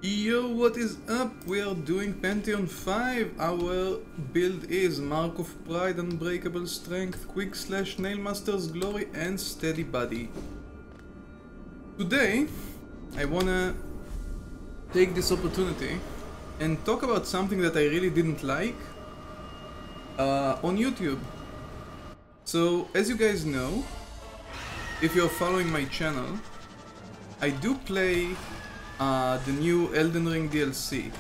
Yo, what is up? We are doing Pantheon 5. Our build is Mark of Pride, Unbreakable Strength, Quick Slash, Nailmaster's Glory, and Steady Body. Today, I wanna take this opportunity and talk about something that I really didn't like on YouTube. So, as you guys know, if you're following my channel, I do play the new Elden Ring DLC.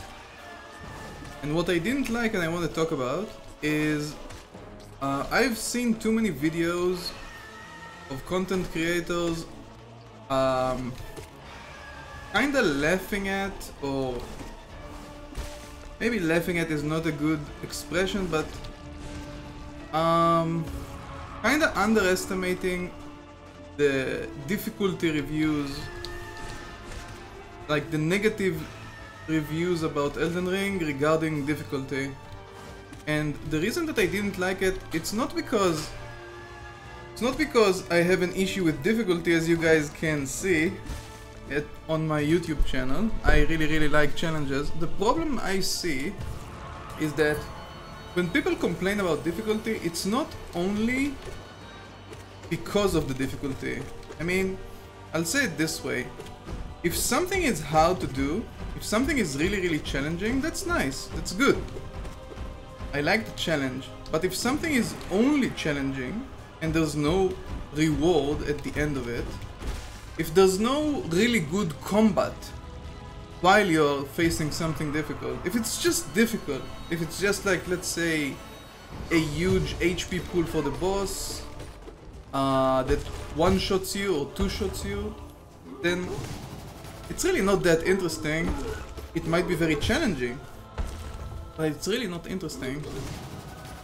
And what I didn't like and I want to talk about is I've seen too many videos of content creators kinda laughing at, or maybe laughing at is not a good expression, but kinda underestimating the difficulty reviews, like the negative reviews about Elden Ring regarding difficulty. And the reason that I didn't like it, it's not because I have an issue with difficulty, as you guys can see on my YouTube channel. I really like challenges. The problem I see is that when people complain about difficulty, it's not only because of the difficulty. I mean, I'll say it this way. If something is hard to do, if something is really challenging, that's nice, that's good. I like the challenge. But if something is only challenging and there's no reward at the end of it, if there's no really good combat while you're facing something difficult, if it's just difficult, if it's just like, let's say, a huge HP pool for the boss that one-shots you or two-shots you, then it's really not that interesting. It might be very challenging, but it's really not interesting.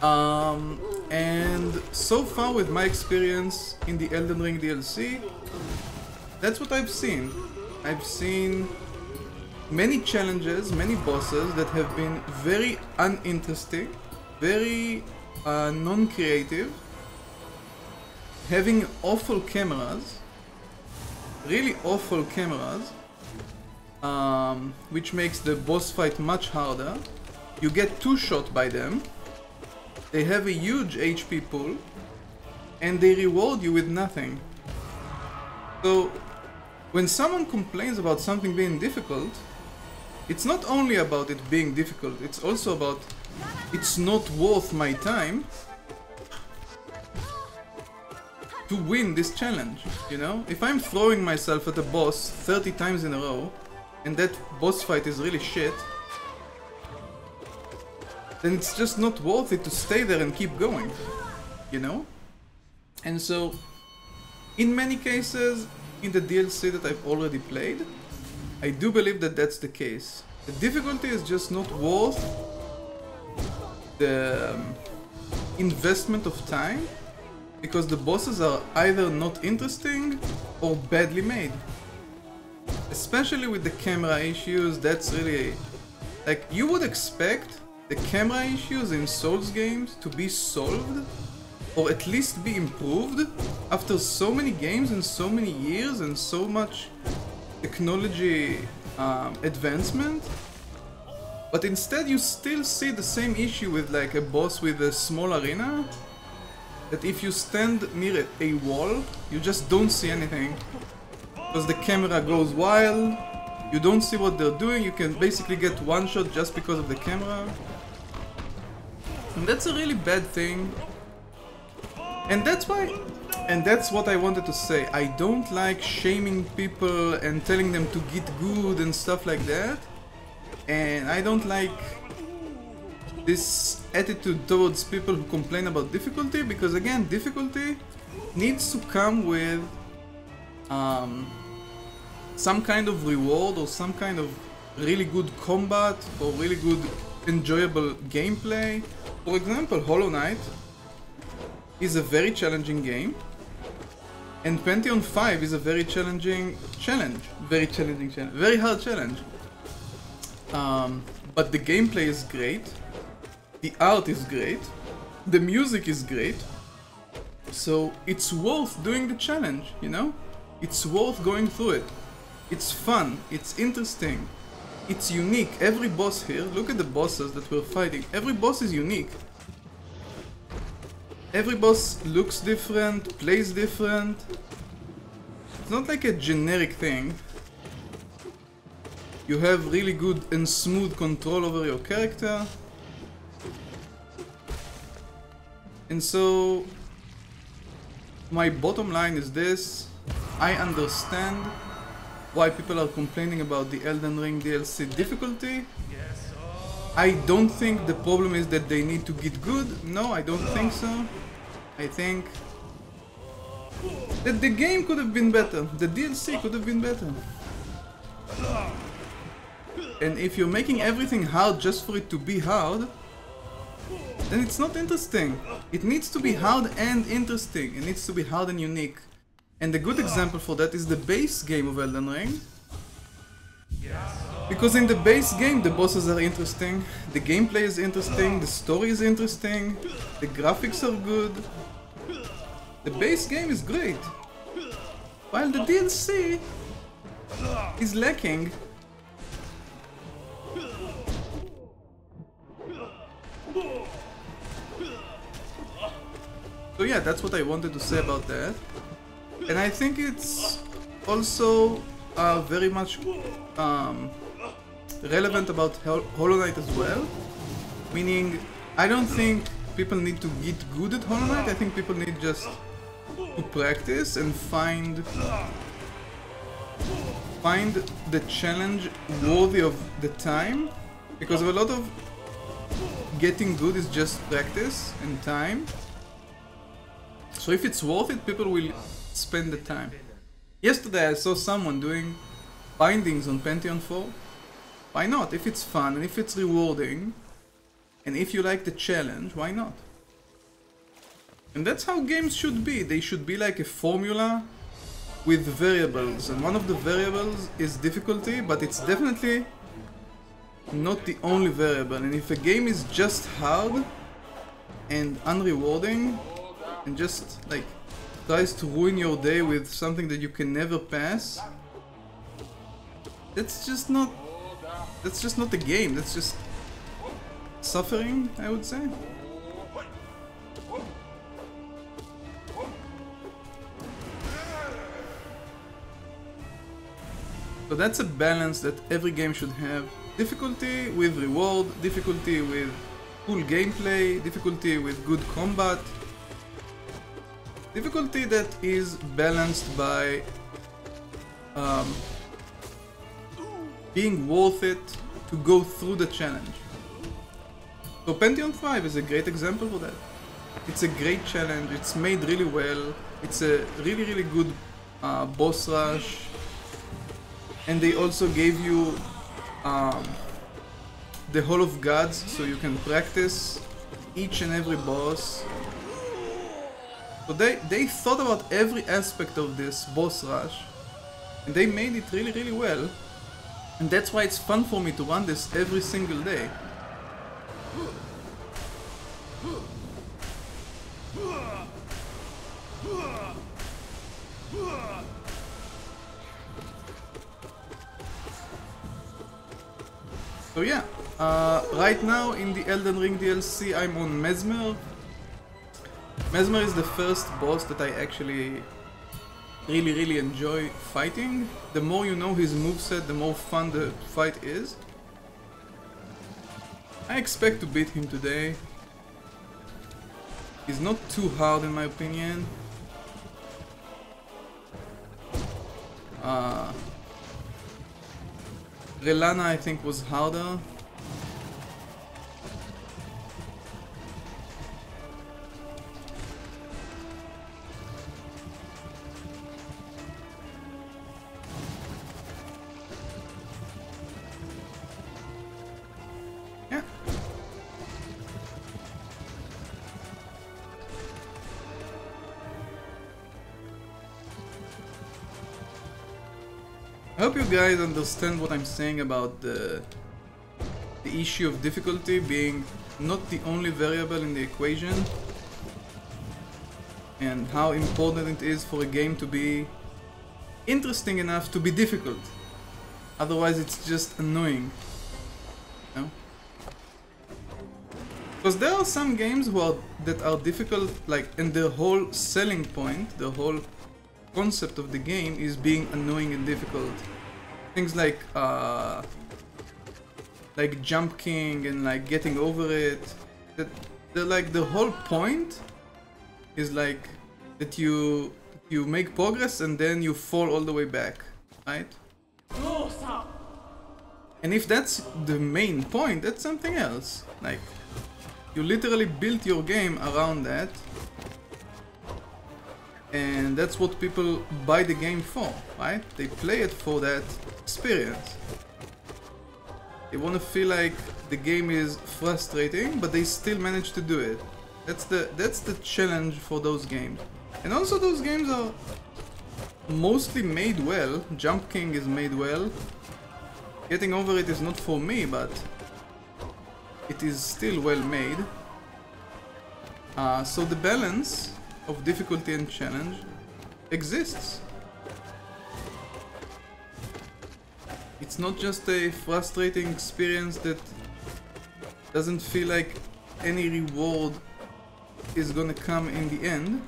And so far with my experience in the Elden Ring DLC, that's what I've seen. I've seen many challenges, many bosses that have been very uninteresting, very non-creative, having awful cameras, really awful cameras, which makes the boss fight much harder. You get two-shot by them, they have a huge HP pool, and they reward you with nothing. So, when someone complains about something being difficult, it's not only about it being difficult, it's also about it's not worth my time to win this challenge, you know? If I'm throwing myself at a boss 30 times in a row, and that boss fight is really shit, then it's just not worth it to stay there and keep going, you know? And so, in many cases, in the DLC that I've already played, I do believe that that's the case. The difficulty is just not worth the investment of time, because the bosses are either not interesting or badly made. Especially with the camera issues, that's really... like, you would expect the camera issues in Souls games to be solved, or at least be improved, after so many games and so many years and so much technology advancement. But instead you still see the same issue with like a boss with a small arena, that if you stand near a wall, you just don't see anything. Because the camera goes wild, you don't see what they're doing, you can basically get one shot just because of the camera. And that's a really bad thing. And that's what I wanted to say. I don't like shaming people and telling them to get good and stuff like that. And I don't like this attitude towards people who complain about difficulty, because again, difficulty needs to come with some kind of reward or some kind of really good combat or really good enjoyable gameplay. For example, Hollow Knight is a very challenging game, and Pantheon 5 is a very challenging challenge. Very hard challenge. But the gameplay is great, the art is great, the music is great, so it's worth doing the challenge, you know? It's worth going through it. It's fun, it's interesting. it's unique. Every boss here, look at the bosses that we're fighting. Every boss is unique. Every boss looks different, plays different. It's not like a generic thing. You have really good and smooth control over your character. And so, my bottom line is this. I understand why people are complaining about the Elden Ring DLC difficulty. I don't think the problem is that they need to get good. No, I don't think so. I think that the game could have been better. The DLC could have been better. And if you're making everything hard just for it to be hard, then it's not interesting. It needs to be hard and interesting. It needs to be hard and unique. And a good example for that is the base game of Elden Ring. Because in the base game the bosses are interesting, the gameplay is interesting, the story is interesting, the graphics are good. The base game is great. While the DLC is lacking. So yeah, that's what I wanted to say about that. And I think it's also very much relevant about Hollow Knight as well. Meaning, I don't think people need to get good at Hollow Knight. I think people need just to practice and find the challenge worthy of the time. Because a lot of getting good is just practice and time. So if it's worth it, people will spend the time. Yesterday I saw someone doing bindings on Pantheon 4. Why not? If it's fun and if it's rewarding and if you like the challenge, why not? And that's how games should be. They should be like a formula with variables, and one of the variables is difficulty, but it's definitely not the only variable. And if a game is just hard and unrewarding and just like tries to ruin your day with something that you can never pass, that's just not the game. That's just suffering, I would say. So that's a balance that every game should have. Difficulty with reward, difficulty with cool gameplay, difficulty with good combat. Difficulty that is balanced by being worth it to go through the challenge. So Pantheon 5 is a great example for that. It's a great challenge, it's made really well, it's a really good boss rush. And they also gave you the Hall of Gods, so you can practice each and every boss. So they thought about every aspect of this boss rush, and they made it really well. And that's why it's fun for me to run this every single day. So yeah, right now in the Elden Ring DLC I'm on Mesmer. Mesmer is the first boss that I actually really enjoy fighting. The more you know his moveset, the more fun the fight is. I expect to beat him today. He's not too hard in my opinion. Relana I think was harder. Yeah. I hope you guys understand what I'm saying about the issue of difficulty being not the only variable in the equation, and how important it is for a game to be interesting enough to be difficult. Otherwise it's just annoying. You know? Because there are some games that are difficult, like, and the whole selling point, the whole concept of the game is being annoying and difficult. Things like Jump King and like getting over it. They're like, the whole point is like that you make progress and then you fall all the way back, right? And if that's the main point, that's something else. Like, you literally built your game around that, and that's what people buy the game for, right? They play it for that experience. They want to feel like the game is frustrating, but they still manage to do it. That's the challenge for those games. And also those games are mostly made well. Jump King is made well. Getting over it is not for me, but it is still well made. So the balance of difficulty and challenge exists. It's not just a frustrating experience that doesn't feel like any reward is gonna come in the end.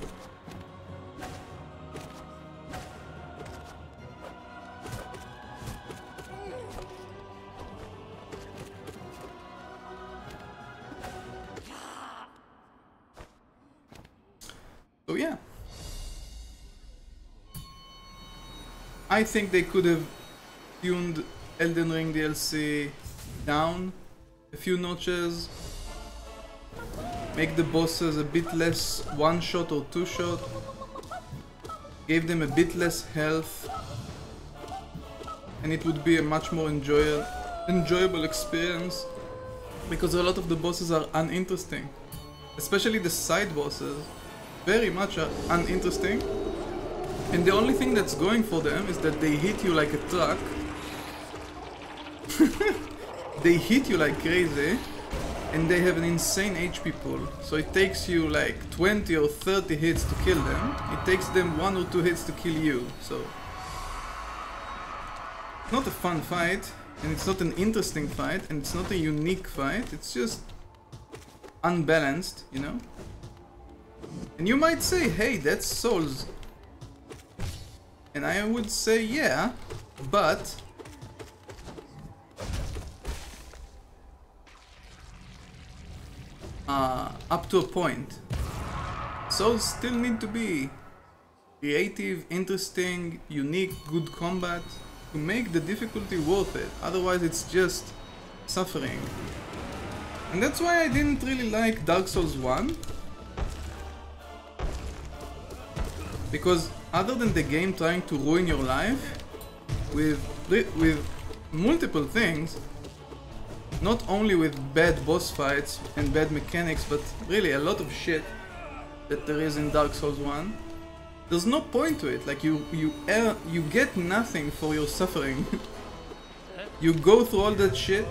So yeah, I think they could have tuned Elden Ring DLC down a few notches, make the bosses a bit less one-shot or two-shot, gave them a bit less health, and it would be a much more enjoyable experience, because a lot of the bosses are uninteresting, especially the side bosses. Very much uninteresting, and the only thing that's going for them is that they hit you like a truck. They hit you like crazy, and they have an insane HP pool, so it takes you like 20 or 30 hits to kill them. It takes them 1 or 2 hits to kill you, so it's not a fun fight, and it's not an interesting fight, and it's not a unique fight. It's just unbalanced, you know? And you might say, hey, that's Souls. And I would say, yeah, but up to a point. Souls still need to be creative, interesting, unique, good combat to make the difficulty worth it. Otherwise it's just suffering. And that's why I didn't really like Dark Souls 1. Because other than the game trying to ruin your life with multiple things, not only with bad boss fights and bad mechanics, but really a lot of shit that there is in Dark Souls 1, there's no point to it. Like you get nothing for your suffering. You go through all that shit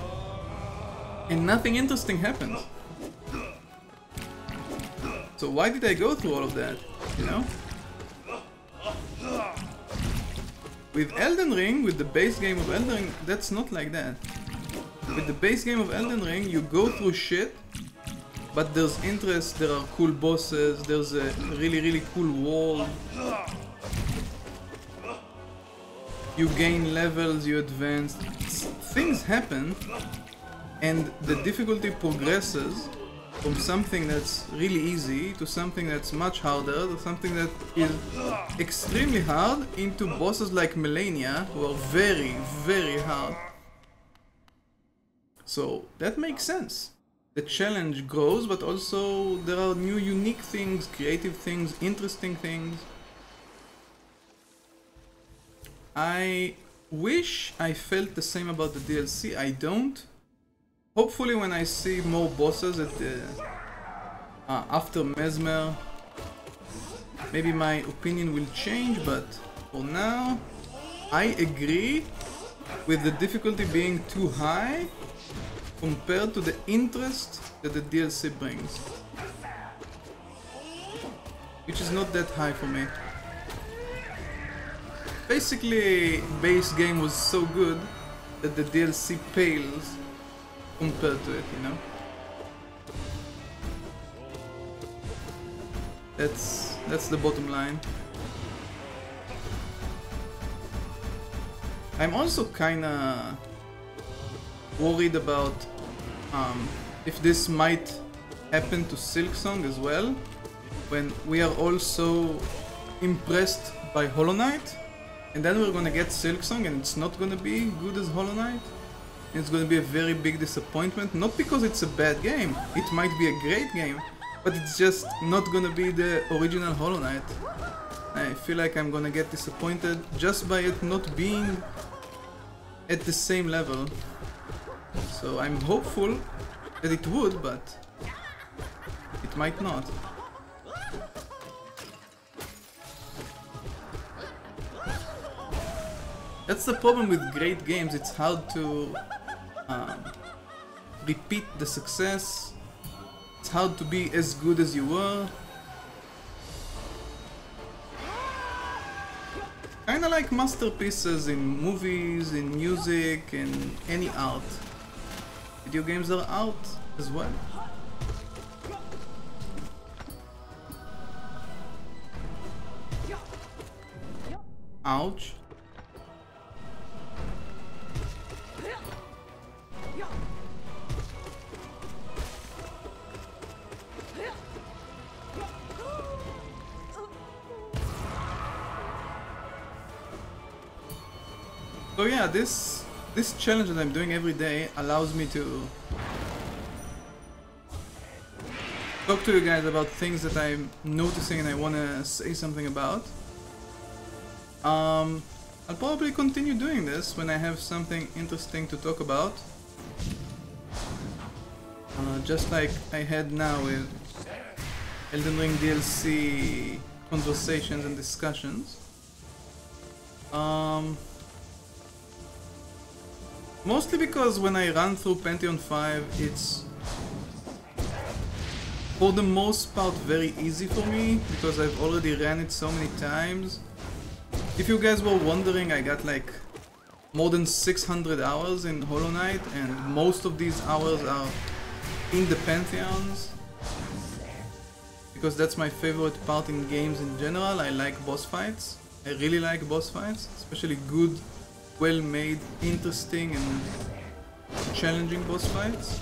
and nothing interesting happens. So why did I go through all of that, you know? With Elden Ring, with the base game of Elden Ring, that's not like that. With the base game of Elden Ring, you go through shit, but there's interest, there are cool bosses, there's a really cool world. You gain levels, you advance, things happen, and the difficulty progresses from something that's really easy to something that's much harder, to something that is extremely hard, into bosses like Melania, who are very hard. So that makes sense. The challenge grows, but also there are new unique things, creative things, interesting things. I wish I felt the same about the DLC. I don't. Hopefully when I see more bosses at the after Mesmer, maybe my opinion will change, but for now I agree with the difficulty being too high compared to the interest that the DLC brings, which is not that high for me. Basically, base game was so good that the DLC pales compared to it, you know? That's the bottom line. I'm also kinda worried about if this might happen to Silksong as well, when we are also impressed by Hollow Knight, and then we're gonna get Silksong and it's not gonna be good as Hollow Knight. It's gonna be a very big disappointment, not because it's a bad game, it might be a great game, but it's just not gonna be the original Hollow Knight. I feel like I'm gonna get disappointed just by it not being at the same level. So I'm hopeful that it would, but it might not. That's the problem with great games, it's hard to repeat the success. It's hard to be as good as you were. Kinda like masterpieces in movies, in music, in any art. Video games are art as well. Ouch. So yeah, this challenge that I'm doing every day allows me to talk to you guys about things that I'm noticing and I want to say something about. I'll probably continue doing this when I have something interesting to talk about. Just like I had now with Elden Ring DLC conversations and discussions. Mostly because when I run through Pantheon 5, it's for the most part very easy for me, because I've already ran it so many times. If you guys were wondering, I got like more than 600 hours in Hollow Knight, and most of these hours are in the Pantheons, because that's my favorite part in games in general. I like boss fights. I really like boss fights, especially good, well-made, interesting and challenging boss fights.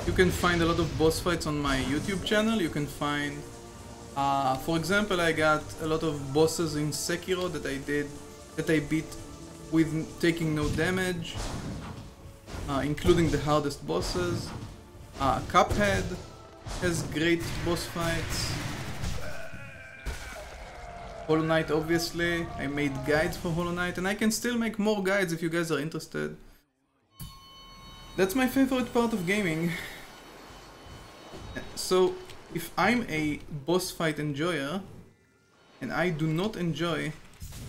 You can find a lot of boss fights on my YouTube channel. You can find, for example, I got a lot of bosses in Sekiro that I beat with taking no damage, including the hardest bosses. Cuphead has great boss fights. Hollow Knight, obviously. I made guides for Hollow Knight, and I can still make more guides if you guys are interested. That's my favorite part of gaming. So, if I'm a boss fight enjoyer, and I do not enjoy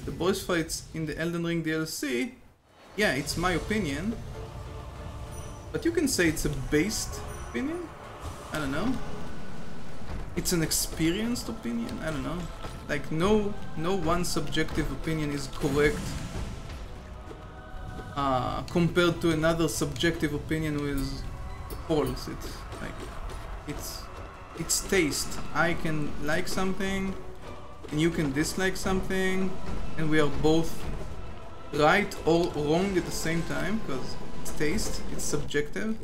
the boss fights in the Elden Ring DLC, yeah, it's my opinion. But you can say it's a based opinion? I don't know. It's an experienced opinion? I don't know. Like, no one subjective opinion is correct compared to another subjective opinion who is false. It's like, it's taste. I can like something and you can dislike something, and we are both right or wrong at the same time, because it's taste, it's subjective.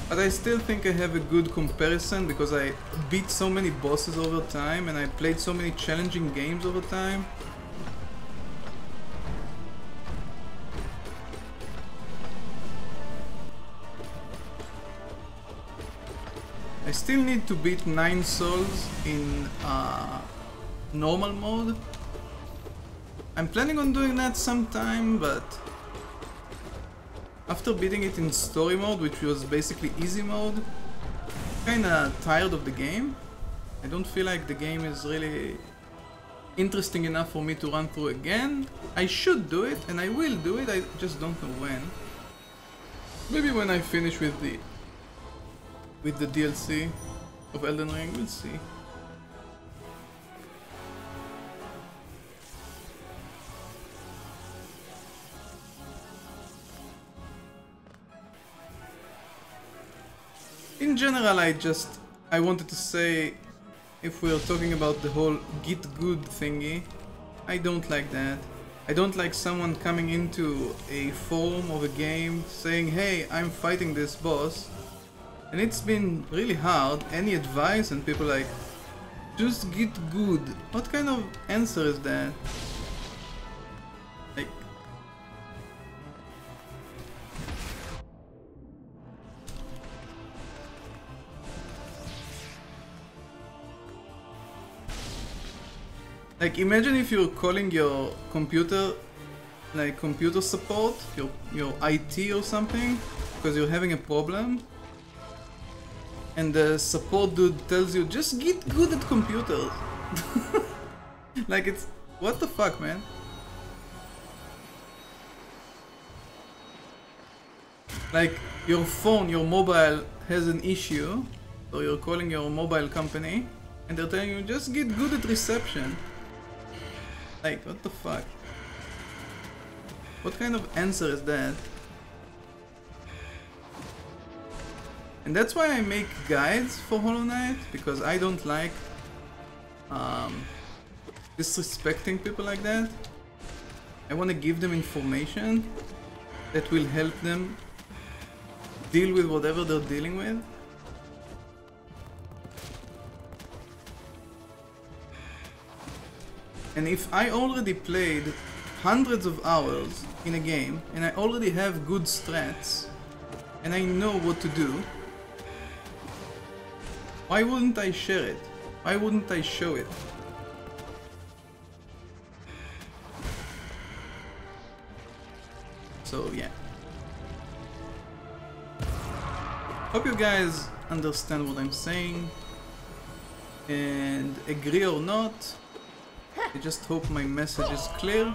But I still think I have a good comparison, because I beat so many bosses over time and I played so many challenging games over time. I still need to beat 9 souls in normal mode. I'm planning on doing that sometime, but after beating it in story mode, which was basically easy mode, I'm kinda tired of the game. I don't feel like the game is really interesting enough for me to run through again. I should do it, and I will do it, I just don't know when. Maybe when I finish with the DLC of Elden Ring, we'll see. in general, I wanted to say, if we're talking about the whole get good thingy, I don't like that. I don't like someone coming into a forum of a game saying, hey, I'm fighting this boss, and it's been really hard, any advice, and people like, just get good. What kind of answer is that? Like, imagine if you're calling your computer, like computer support, your IT or something, because you're having a problem, and the support dude tells you, just get good at computers. Like, it's, what the fuck, man? Like, your phone, your mobile has an issue, so you're calling your mobile company, and they're telling you, just get good at reception. Like, what the fuck? What kind of answer is that? And that's why I make guides for Hollow Knight, because I don't like disrespecting people like that. I want to give them information that will help them deal with whatever they're dealing with. And if I already played hundreds of hours in a game, and I already have good strats, and I know what to do, why wouldn't I share it? Why wouldn't I show it? So yeah. Hope you guys understand what I'm saying, and agree or not, I just hope my message is clear.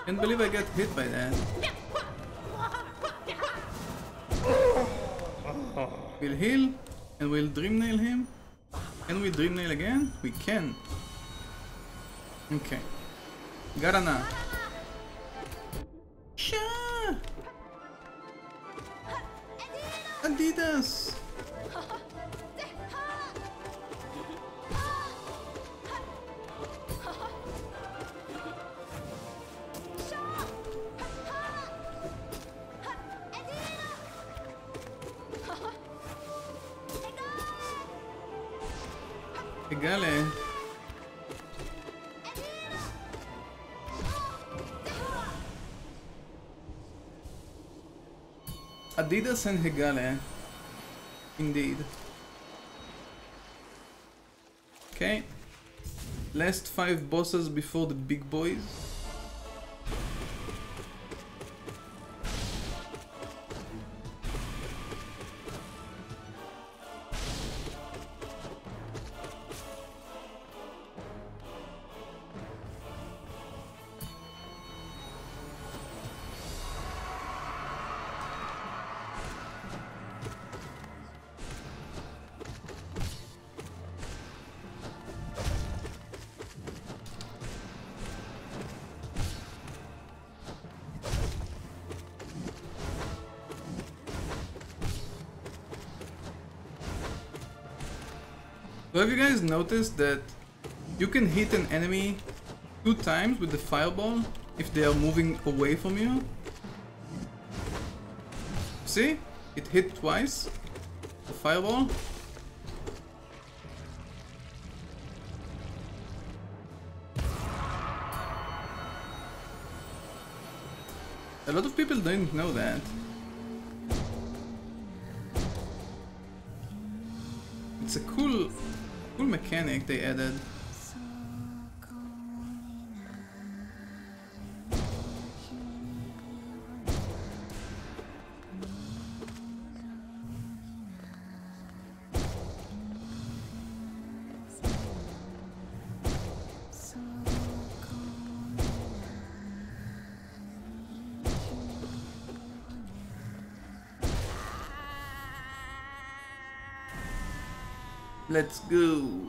Can't believe I got hit by that. We'll heal and we'll dream nail him. Can we dream nail again? We can. Okay. Garana. Sha! Adidas! Hegale. Adidas and Hegale. Indeed. Okay. Last 5 bosses before the big boys. So have you guys noticed that you can hit an enemy 2 times with the fireball if they are moving away from you. See? It hit twice. The fireball. A lot of people didn't know that. It's a cool mechanic they added. Let's go.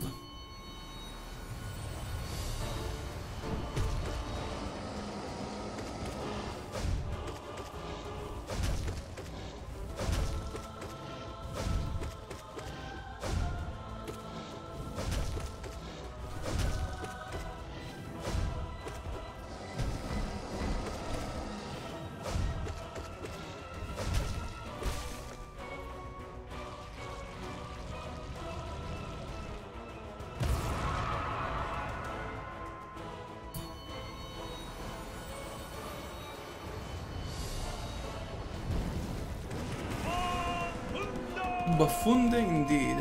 Bafunde indeed.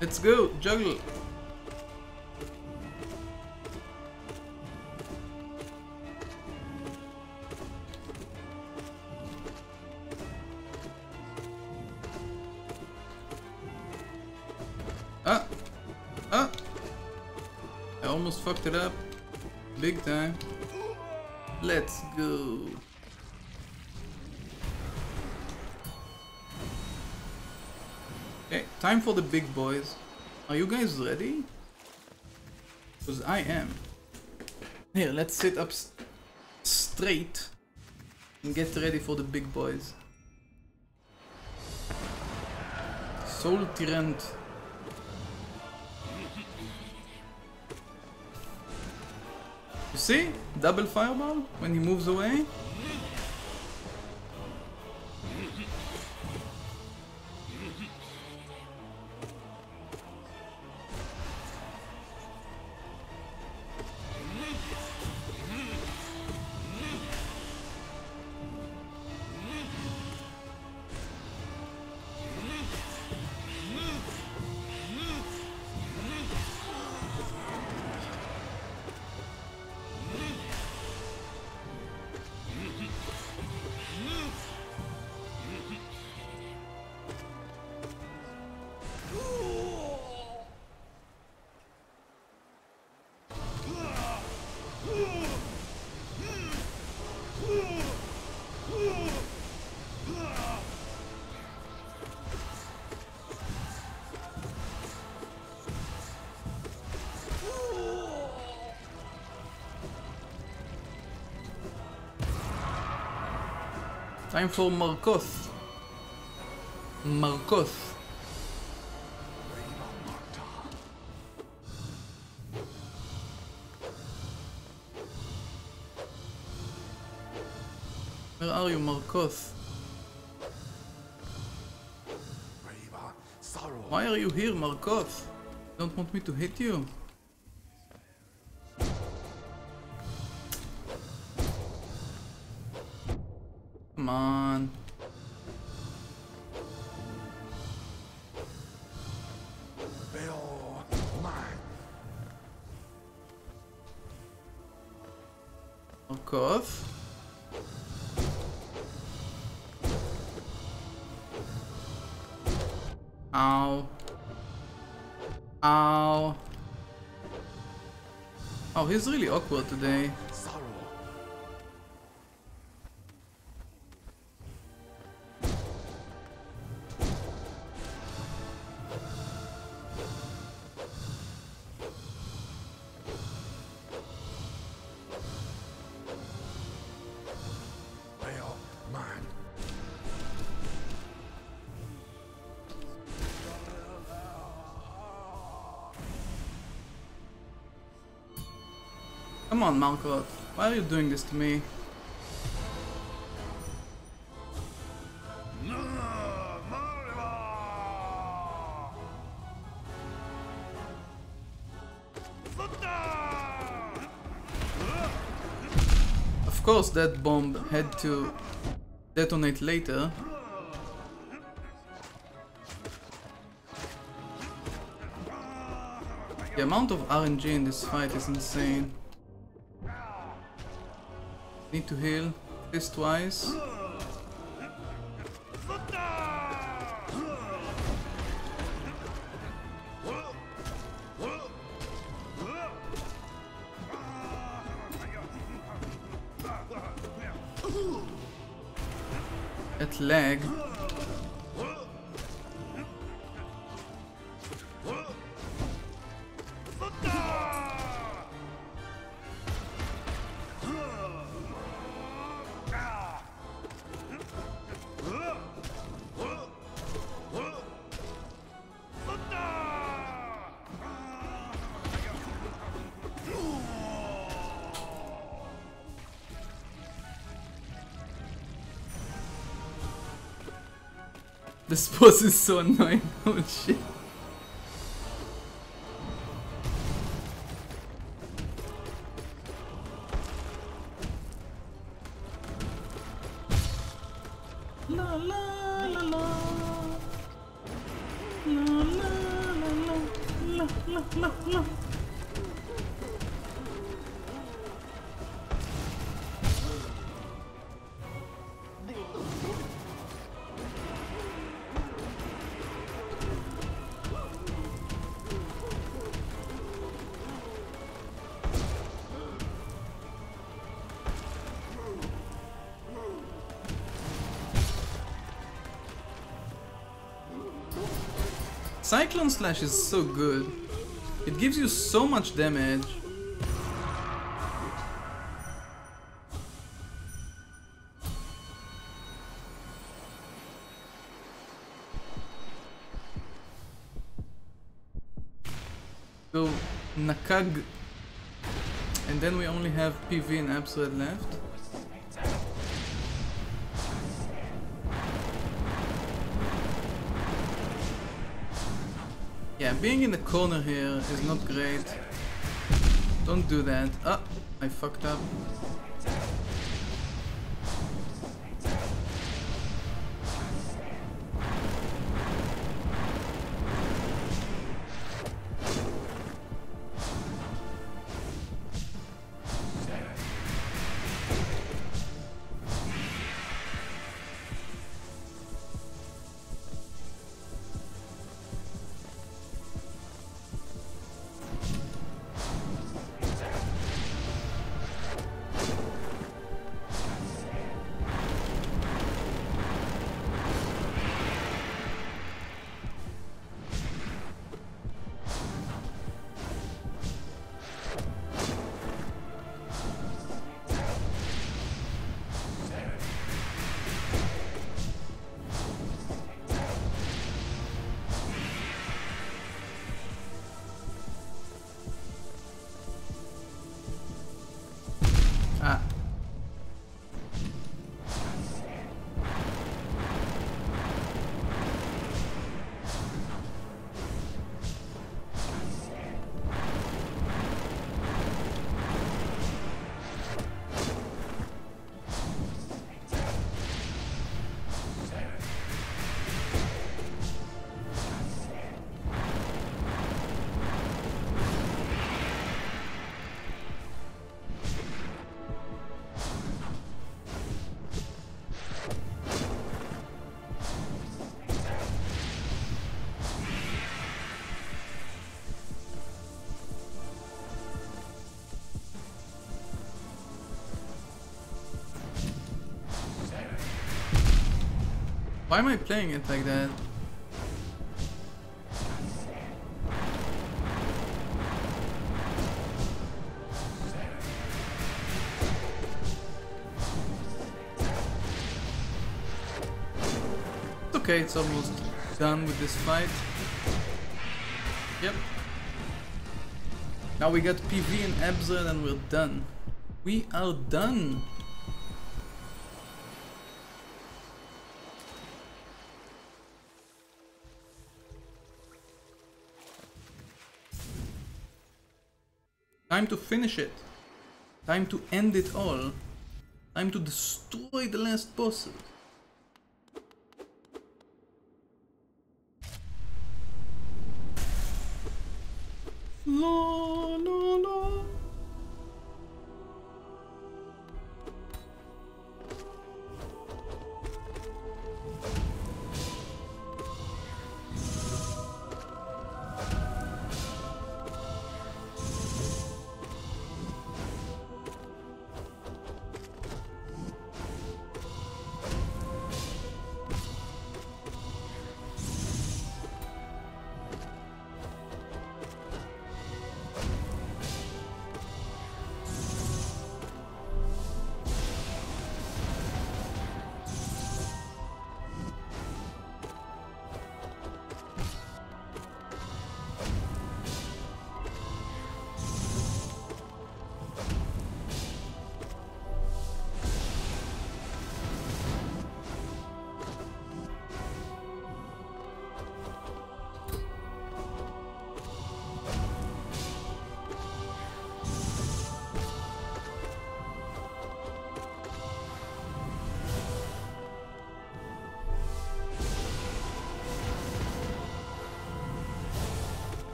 Let's go, juggle. I almost fucked it up. Big time. Let's go. Okay, time for the big boys. Are you guys ready? Because I am. Here, let's sit up straight and get ready for the big boys. Soul Tyrant. You see? Double fireball when he moves away. Time for Marcos. Marcos. Where are you, Marcos? Why are you here, Marcos? Don't want me to hit you? Come on. Marcos. Ow. Ow. Oh, he's really awkward today. Come on, Malkorot. Why are you doing this to me? Of course, that bomb had to detonate later. The amount of RNG in this fight is insane. Need to heal this twice. That lag. This boss is so annoying. Oh shit. La la la la. La la la la la la la. Cyclone Slash is so good. It gives you so much damage. So, Nakag. And then we only have PV and Absolute left. Yeah, being in the corner here is not great. Don't do that. Ah, I fucked up. Why am I playing it like that? It's okay, it's almost done with this fight. Yep. Now we got PV and Abzred and we're done. We are done! Time to finish it. Time to end it all. Time to destroy the last bosses. La la la.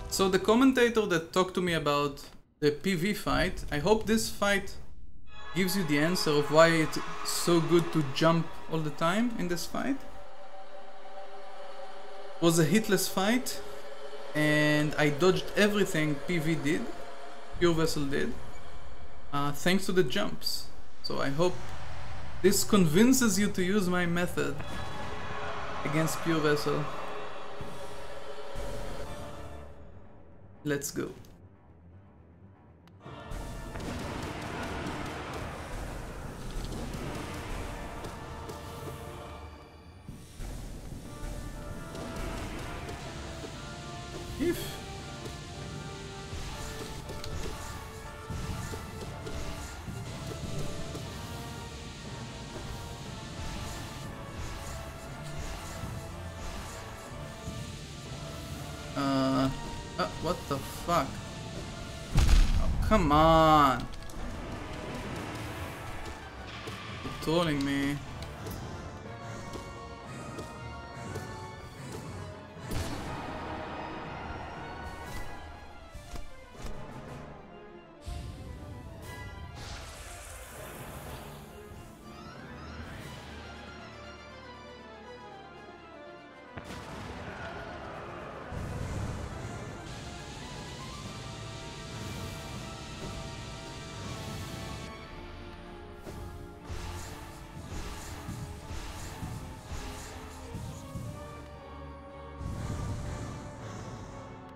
So the commentator that talked to me about the PV fight, I hope this fight gives you the answer of why it's so good to jump all the time in this fight. It was a hitless fight and I dodged everything PV did, Pure Vessel did, thanks to the jumps. So I hope this convinces you to use my method against Pure Vessel. Let's go. If what the fuck? Oh, come on! You're trolling me.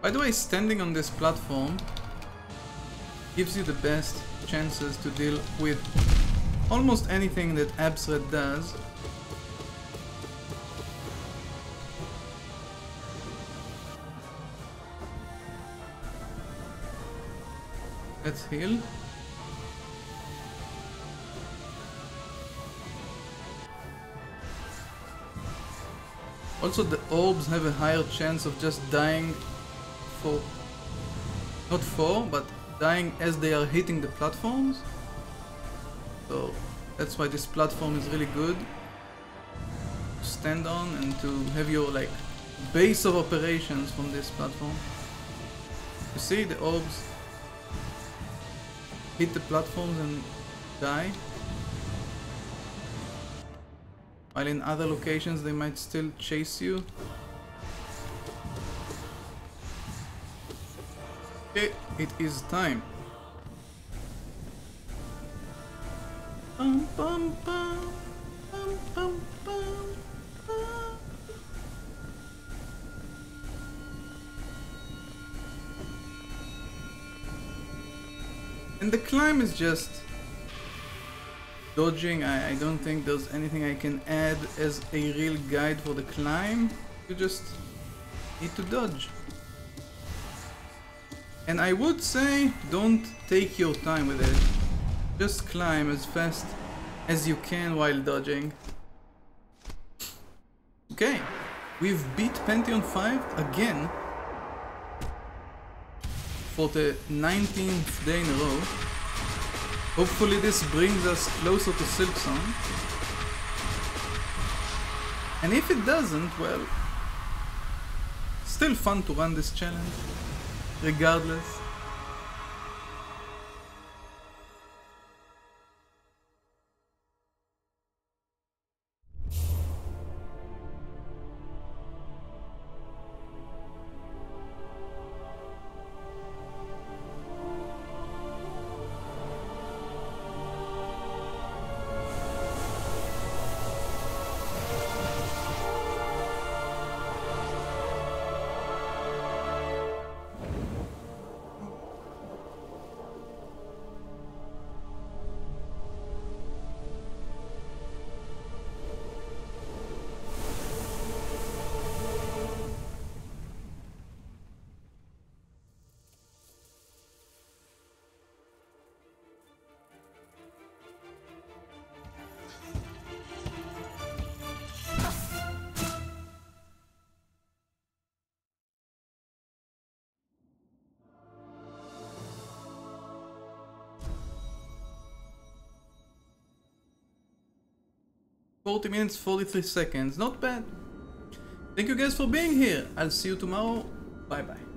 By the way, standing on this platform gives you the best chances to deal with almost anything that Abzred does. Let's heal. Also, the orbs have a higher chance of just dying but dying as they are hitting the platforms. So that's why this platform is really good to stand on and to have your like base of operations from this platform. You see the orbs hit the platforms and die, while in other locations they might still chase you. Okay, it is time. Bum, bum, bum, bum, bum, bum, bum. And the climb is just Dodging, I don't think there's anything I can add as a real guide for the climb. You just need to dodge. And I would say don't take your time with it. Just climb as fast as you can while dodging. Okay, we've beat Pantheon 5 again for the 19th day in a row. Hopefully this brings us closer to Silksong. And if it doesn't, well, still fun to run this challenge, regardless. $40 minutes, 43 seconds, not bad. Thank you guys for being here. I'll see you tomorrow. Bye bye.